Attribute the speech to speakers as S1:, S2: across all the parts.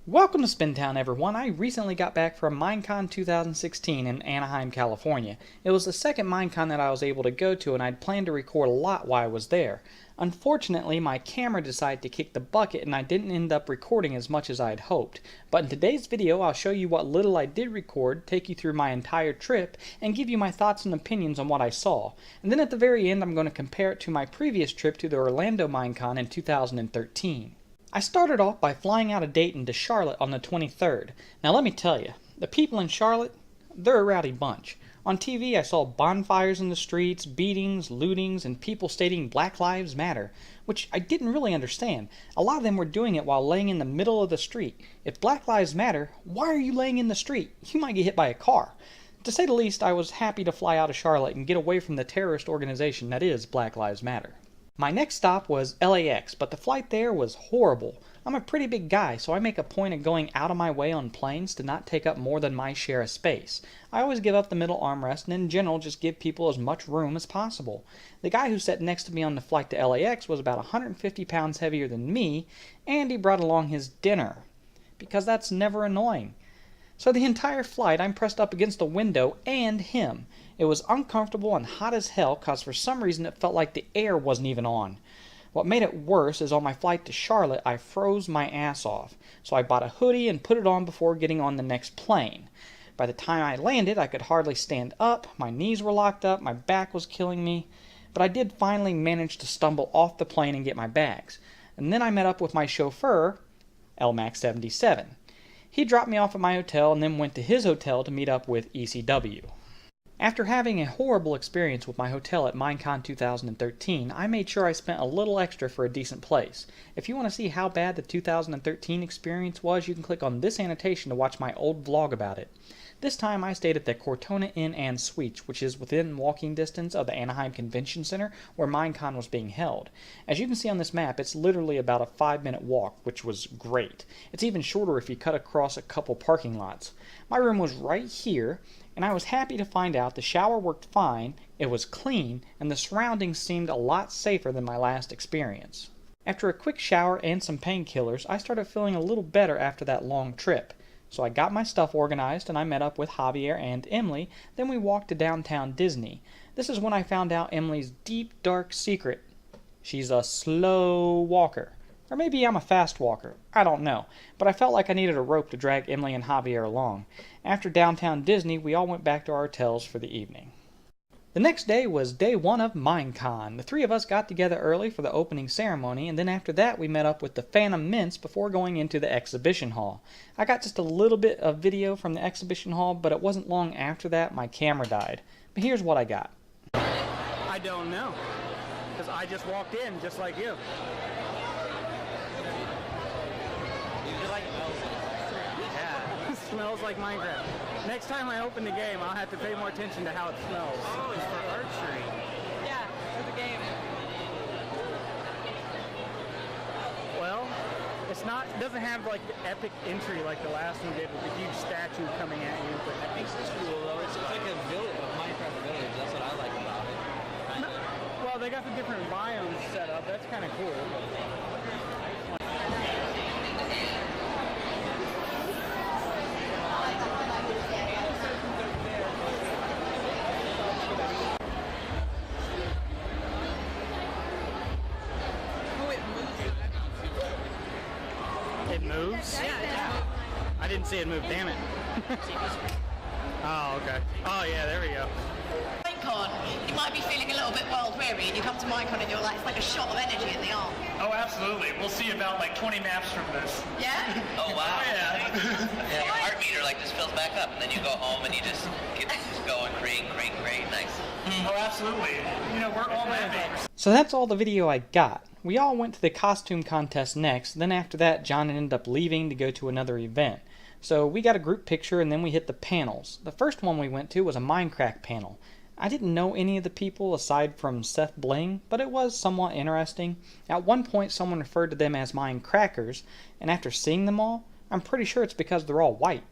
S1: Welcome to Spintown, everyone. I recently got back from Minecon 2016 in Anaheim, California. It was the second Minecon that I was able to go to, and I'd planned to record a lot while I was there. Unfortunately, my camera decided to kick the bucket, and I didn't end up recording as much as I had hoped. But in today's video, I'll show you what little I did record, take you through my entire trip, and give you my thoughts and opinions on what I saw. And then at the very end, I'm going to compare it to my previous trip to the Orlando Minecon in 2013. I started off by flying out of Dayton to Charlotte on the 23rd. Now let me tell you, the people in Charlotte, they're a rowdy bunch. On TV I saw bonfires in the streets, beatings, lootings, and people stating Black Lives Matter, which I didn't really understand. A lot of them were doing it while laying in the middle of the street. If Black Lives Matter, why are you laying in the street? You might get hit by a car. To say the least, I was happy to fly out of Charlotte and get away from the terrorist organization that is Black Lives Matter. My next stop was LAX, but the flight there was horrible. I'm a pretty big guy, so I make a point of going out of my way on planes to not take up more than my share of space. I always give up the middle armrest and in general just give people as much room as possible. The guy who sat next to me on the flight to LAX was about 150 pounds heavier than me, and he brought along his dinner. Because that's never annoying. So the entire flight I'm pressed up against the window and him. It was uncomfortable and hot as hell cause for some reason it felt like the air wasn't even on. What made it worse is on my flight to Charlotte I froze my ass off, so I bought a hoodie and put it on before getting on the next plane. By the time I landed I could hardly stand up, my knees were locked up, my back was killing me, but I did finally manage to stumble off the plane and get my bags. And then I met up with my chauffeur, LMAX77. He dropped me off at my hotel and then went to his hotel to meet up with ECW. After having a horrible experience with my hotel at Minecon 2013, I made sure I spent a little extra for a decent place. If you want to see how bad the 2013 experience was, you can click on this annotation to watch my old vlog about it. This time I stayed at the Cortona Inn and Suites, which is within walking distance of the Anaheim Convention Center where Minecon was being held. As you can see on this map, it's literally about a 5-minute walk, which was great. It's even shorter if you cut across a couple parking lots. My room was right here, and I was happy to find out the shower worked fine, it was clean, and the surroundings seemed a lot safer than my last experience. After a quick shower and some painkillers, I started feeling a little better after that long trip. So I got my stuff organized and I met up with Javier and Emily, then we walked to downtown Disney. This is when I found out Emily's deep, dark secret. She's a slow walker. Or maybe I'm a fast walker. I don't know. But I felt like I needed a rope to drag Emily and Javier along. After downtown Disney, we all went back to our hotels for the evening. The next day was day one of Minecon. The three of us got together early for the opening ceremony, and then after that we met up with the Phantom Mints before going into the exhibition hall. I got just a little bit of video from the exhibition hall, but it wasn't long after that my camera died. But here's what I got.
S2: I don't know, because I just walked in just like you. Yeah, it smells like Minecraft. Next time I open the game, I'll have to pay more attention to how it smells.
S3: Oh, it's for archery.
S4: Yeah, for the game.
S2: Well, it doesn't have like the epic entry like the last one did with the huge statue coming at you. But
S3: That makes this cool though. It's like a village, a Minecraft village. That's what I like about it. Kinda.
S2: well, they got the different biomes set up. That's kind of cool.
S4: Oh, it moves.
S2: It moves? I didn't see it move, damn it. Oh, okay. Oh, yeah, there we go.
S5: Minecon, you might be feeling a little bit world weary and you come to Minecon and you're like, it's like a shot of energy in the arm.
S6: Oh, absolutely. We'll see about like 20 maps from this.
S5: Yeah?
S7: Oh wow!
S6: Yeah.
S7: Yeah, your heart meter like just fills back up, and then you go home and you just get just going, great, nice.
S6: Oh, absolutely. You know, we're all map makers.
S1: So that's all the video I got. We all went to the costume contest next, then after that John ended up leaving to go to another event. So we got a group picture and then we hit the panels. The first one we went to was a Minecraft panel. I didn't know any of the people aside from Seth Bling, but it was somewhat interesting. At one point someone referred to them as Minecrackers, and after seeing them all, I'm pretty sure it's because they're all white.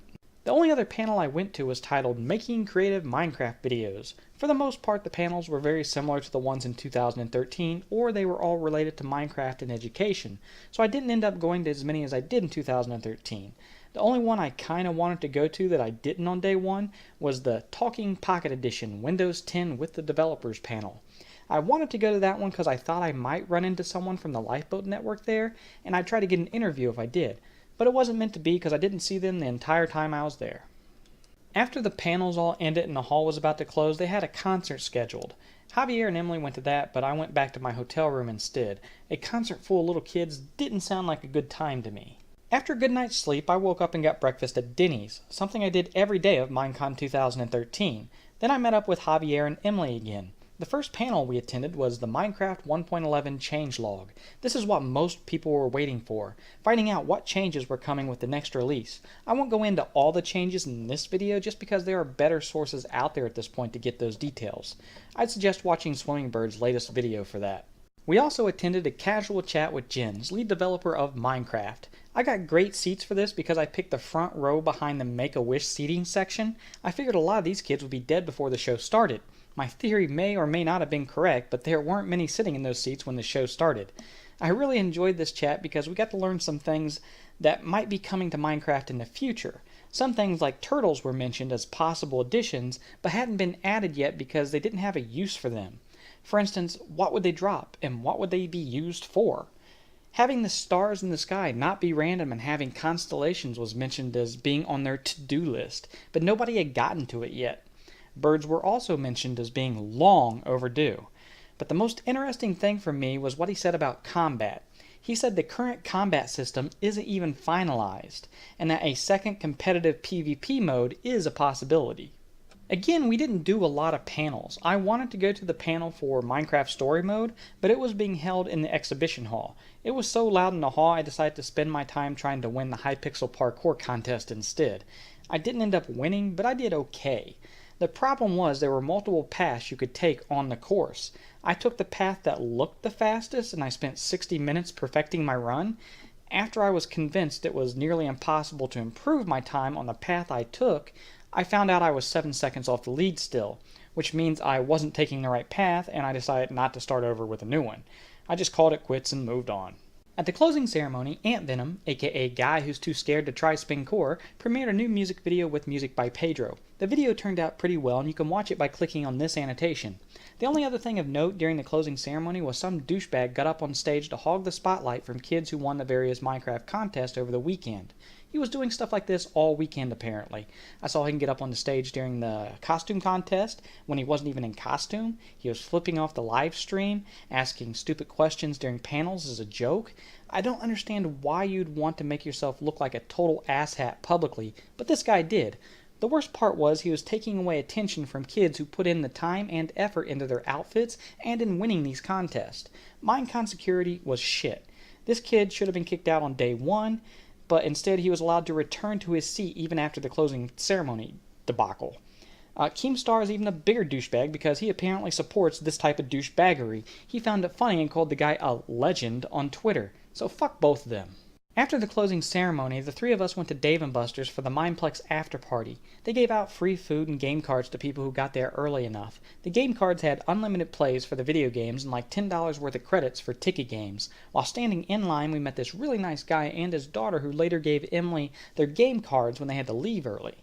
S1: The only other panel I went to was titled Making Creative Minecraft Videos. For the most part, the panels were very similar to the ones in 2013, or they were all related to Minecraft and education, so I didn't end up going to as many as I did in 2013. The only one I kinda wanted to go to that I didn't on day one was the Talking Pocket Edition Windows 10 with the Developers panel. I wanted to go to that one because I thought I might run into someone from the Lifeboat Network there, and I'd try to get an interview if I did. But it wasn't meant to be because I didn't see them the entire time I was there. After the panels all ended and the hall was about to close, they had a concert scheduled. Javier and Emily went to that, but I went back to my hotel room instead. A concert full of little kids didn't sound like a good time to me. After a good night's sleep, I woke up and got breakfast at Denny's, something I did every day of Minecon 2013. Then I met up with Javier and Emily again. The first panel we attended was the Minecraft 1.11 changelog. This is what most people were waiting for, finding out what changes were coming with the next release. I won't go into all the changes in this video just because there are better sources out there at this point to get those details. I'd suggest watching Swimming Bird's latest video for that. We also attended a casual chat with Jens, lead developer of Minecraft. I got great seats for this because I picked the front row behind the Make-A-Wish seating section. I figured a lot of these kids would be dead before the show started. My theory may or may not have been correct, but there weren't many sitting in those seats when the show started. I really enjoyed this chat because we got to learn some things that might be coming to Minecraft in the future. Some things like turtles were mentioned as possible additions, but hadn't been added yet because they didn't have a use for them. For instance, what would they drop, and what would they be used for? Having the stars in the sky not be random and having constellations was mentioned as being on their to-do list, but nobody had gotten to it yet. Birds were also mentioned as being long overdue. But the most interesting thing for me was what he said about combat. He said the current combat system isn't even finalized, and that a second competitive PvP mode is a possibility. Again, we didn't do a lot of panels. I wanted to go to the panel for Minecraft Story Mode, but it was being held in the exhibition hall. It was so loud in the hall I decided to spend my time trying to win the Hypixel Parkour contest instead. I didn't end up winning, but I did okay. The problem was there were multiple paths you could take on the course. I took the path that looked the fastest and I spent 60 minutes perfecting my run. After I was convinced it was nearly impossible to improve my time on the path I took, I found out I was 7 seconds off the lead still, which means I wasn't taking the right path and I decided not to start over with a new one. I just called it quits and moved on. At the closing ceremony, Ant Venom, aka Guy Who's Too Scared to Try Spincore, premiered a new music video with music by Pedro. The video turned out pretty well and you can watch it by clicking on this annotation. The only other thing of note during the closing ceremony was some douchebag got up on stage to hog the spotlight from kids who won the various Minecraft contests over the weekend. He was doing stuff like this all weekend apparently. I saw him get up on the stage during the costume contest when he wasn't even in costume. He was flipping off the live stream, asking stupid questions during panels as a joke. I don't understand why you'd want to make yourself look like a total asshat publicly, but this guy did. The worst part was he was taking away attention from kids who put in the time and effort into their outfits and in winning these contests. Minecon security was shit. This kid should have been kicked out on day one, but instead he was allowed to return to his seat even after the closing ceremony debacle. Keemstar is even a bigger douchebag because he apparently supports this type of douchebaggery. He found it funny and called the guy a legend on Twitter, so fuck both of them. After the closing ceremony, the three of us went to Dave & Buster's for the Mineplex after party. They gave out free food and game cards to people who got there early enough. The game cards had unlimited plays for the video games and like $10 worth of credits for ticket games. While standing in line, we met this really nice guy and his daughter who later gave Emily their game cards when they had to leave early.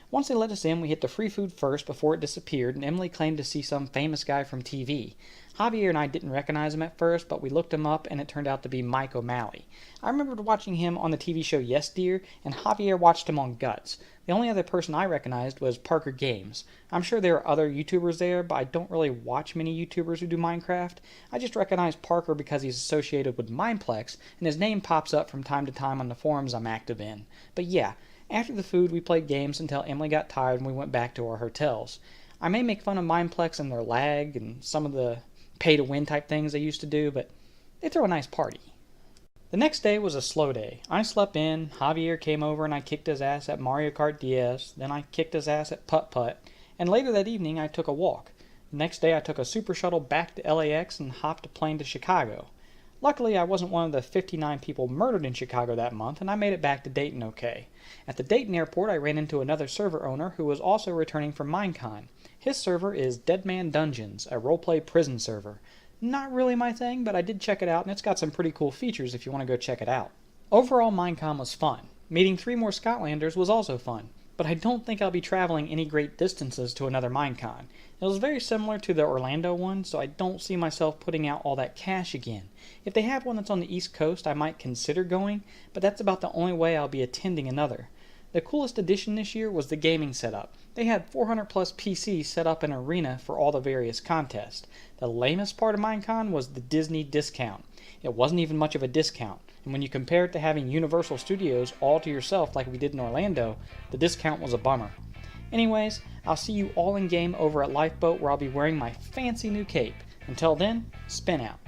S1: Once they let us in, we hit the free food first before it disappeared, and Emily claimed to see some famous guy from TV. Javier and I didn't recognize him at first, but we looked him up and it turned out to be Mike O'Malley. I remembered watching him on the TV show Yes Dear, and Javier watched him on Guts. The only other person I recognized was Parker Games. I'm sure there are other YouTubers there, but I don't really watch many YouTubers who do Minecraft. I just recognize Parker because he's associated with Mineplex, and his name pops up from time to time on the forums I'm active in. But yeah, after the food we played games until Emily got tired and we went back to our hotels. I may make fun of Mineplex and their lag and some of the pay-to-win type things they used to do, but they throw a nice party. The next day was a slow day. I slept in, Javier came over and I kicked his ass at Mario Kart DS, then I kicked his ass at Putt-Putt, and later that evening I took a walk. The next day I took a super shuttle back to LAX and hopped a plane to Chicago. Luckily, I wasn't one of the 59 people murdered in Chicago that month, and I made it back to Dayton okay. At the Dayton airport, I ran into another server owner who was also returning from Minecon. His server is Deadman Dungeons, a roleplay prison server. Not really my thing, but I did check it out, and it's got some pretty cool features if you want to go check it out. Overall, Minecon was fun. Meeting 3 more Scotlanders was also fun, but I don't think I'll be traveling any great distances to another Minecon. It was very similar to the Orlando one, so I don't see myself putting out all that cash again. If they have one that's on the East Coast, I might consider going, but that's about the only way I'll be attending another. The coolest addition this year was the gaming setup. They had 400 plus PCs set up in an arena for all the various contests. The lamest part of Minecon was the Disney discount. It wasn't even much of a discount, and when you compare it to having Universal Studios all to yourself like we did in Orlando, the discount was a bummer. Anyways, I'll see you all in game over at Lifeboat where I'll be wearing my fancy new cape. Until then, spin out.